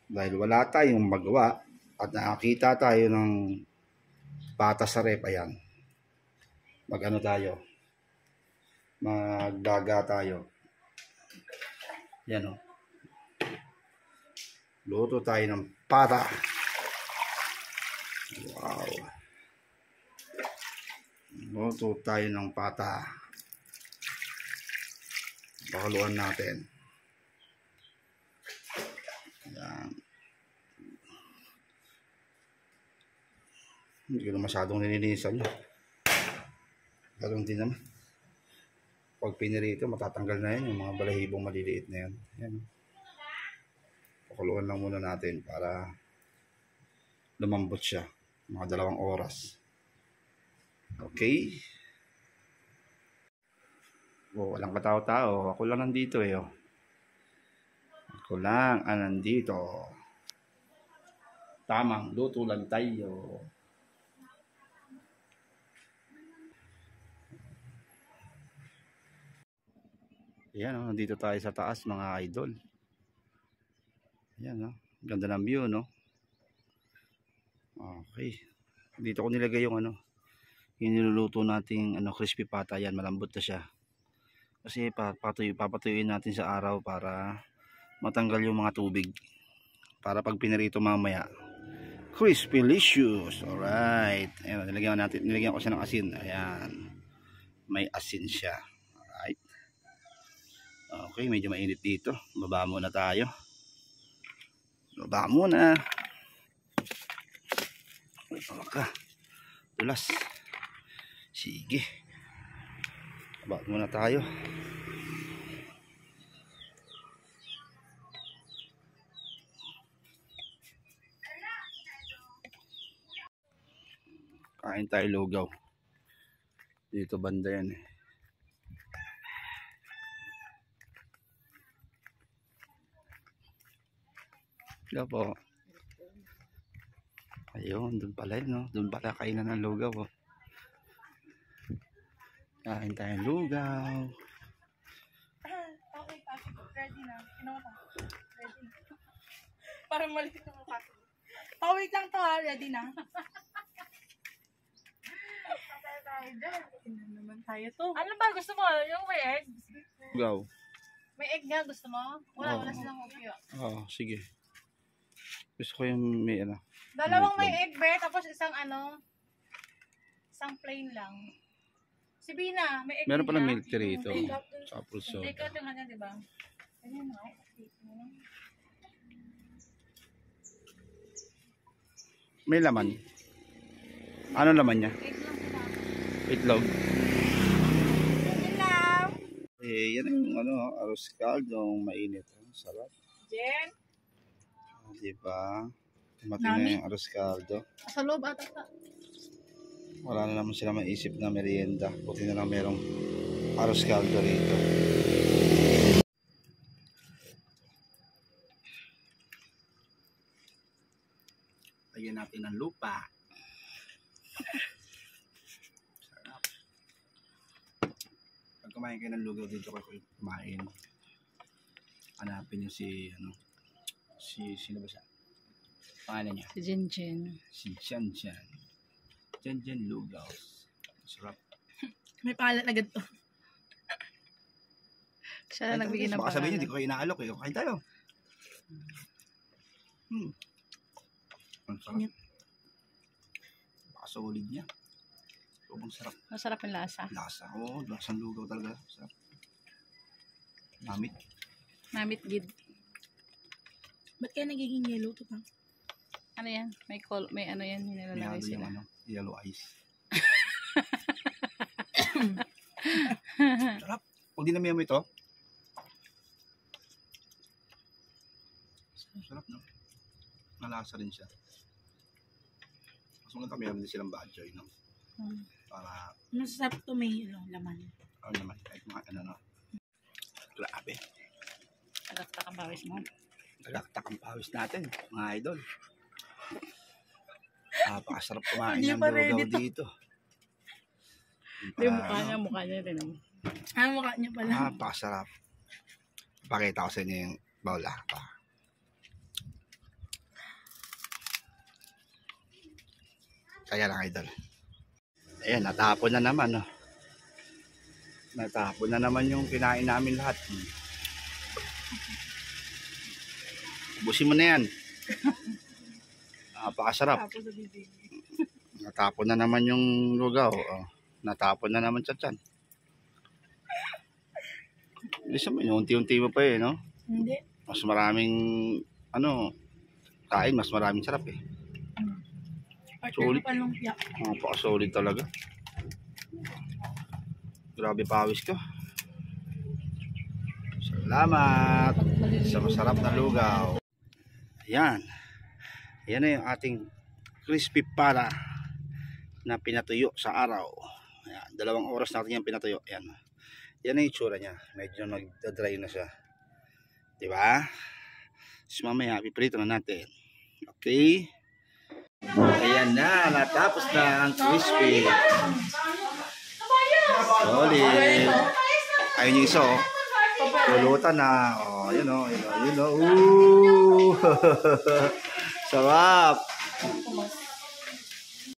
Dahil wala tayong magawa at nakakita tayo ng patas sa rep, ayan. Mag-ano tayo? Magdaga tayo. Yan o. Luto tayo ng pata. Wow. Luto tayo ng pata. Bakaluan natin. Yan. Hindi ko na masyadong nilinisan yun. Ganoon din naman. Pag pinirito, matatanggal na yan yung mga balahibong maliliit na yan. Yan. Pakuluan lang muna natin para lumambot siya. Mga 2 oras. Okay. Oh, walang katao-tao. Ako lang nandito eh. Oh. Ako lang nandito. Tamang luto lang tayo. Ayan, oh, nandito tayo sa taas mga idol. Ayan, oh, ganda ng view, no? Okay. Dito ko nilagay yung ano, yung niluluto nating crispy pata. Yan, malambot na siya. Kasi papatuyuin natin sa araw para matanggal yung mga tubig. Para pag pinirito mamaya, crispy licious. Alright. Ayan, nilagyan ko siya ng asin. Ayan. May asin siya. Alright. Okay, medyo mainit dito. Baba muna tayo. Baba muna. Baka. Tulas. Sige. Baba muna tayo. Kain tayo lugaw. Dito banda yan eh. Hello po. Ayun, doon pala yun, no? Doon pala kainan ng lugaw, oh. Kain tayong lugaw. Okay, kasi ready na. Kinuha ka. Ready. Parang maliit na mukha. Oh, wait lang to ha. Ready na. Patay tayo dyan. Tingnan naman tayo to. Ano ba gusto mo? Yung may egg? Lugaw. May egg nga gusto mo? Wala silang opyo. Oo, sige. Gusto ko yung may ano. Dalawang may egg, be. Tapos isang plain lang. Si Bina, may egg. Meron pala milk tea rito. Apple soda. Take out yung kanya, diba? Ganyan na. May laman. Ano laman niya? Itlog. Hello. Eh, yan yung arroz caldo, mainit. Sarap. Jen. Diba? Tumating na yung arroz caldo. Sa loob ata. Wala na naman sila maisip na merienda. Buti na lang merong arroz caldo rito. Lagyan natin ng lupa. Sarap. Pag kumain kayo ng lugaw dito kayo kumain. Hanapin nyo sino ba siya? Pangalan niya? Si Jinjin. Si Janjan. Janjan Lugaw. Sarap. May pangalan agad to. Siya na nagbigay ng pangalan. Baka sabihin niya, pangalan. di ko kayo inaalok eh. Kain tayo. Ang sarap. Baka solid niya. Sobrang sarap. Masarap yung lasa. Lasa. Oo, lasang lugaw talaga. Sarap. Namit. Namit gid. Ba't kaya nagiging yellow to pa? Ano yan? May ano yan, nilalagay sila. Yung yellow ice. Sarap. Pag dinamihan mo ito, sarap, no? Nalasa rin siya. Mas maganda meron din silang badjoy, no? Para... Masarap to may laman. Ano naman, kahit mga no? Grabe. Tagaktak ang pawis mo. Tagaktak ang pawis natin, mga idol. Napakasarap kumain ng lugaw dito. Hindi, mukha niya. Tinan mo. Mukha niya pala. Napakasarap. Pakita ko sa inyo yung bowl, Kaya lang, idol. Ayan, natapon na naman, no? Natapon na naman yung kinain namin lahat. Ubusin mo na yan. Napakasarap. Tapos sa bibig. Natapon na naman yung lugaw. Oh, natapon na naman sa tiyan. Bisa mo, unti-unti mo pa eh, no? Hindi. Mas maraming, kain, mas maraming sarap eh. Solid. Napaka-solid talaga. Grabe pawis ko. Salamat sa masarap na lugaw. Ayan. Yan na yung ating crispy pata na pinatuyo sa araw. Ayan, 2 oras natin yung pinatuyo. Ayan. Yan na yung itsura niya. Medyo nagda-dry na siya. Diba? So mamaya, piprito na natin. Okay. Ayan na. Natapos na ang crispy. Solid. Ayun yung isa, oh. Pulutan na. Oh, yun, oh. Yun, oh. Yun, oh. Ooh. Sarap.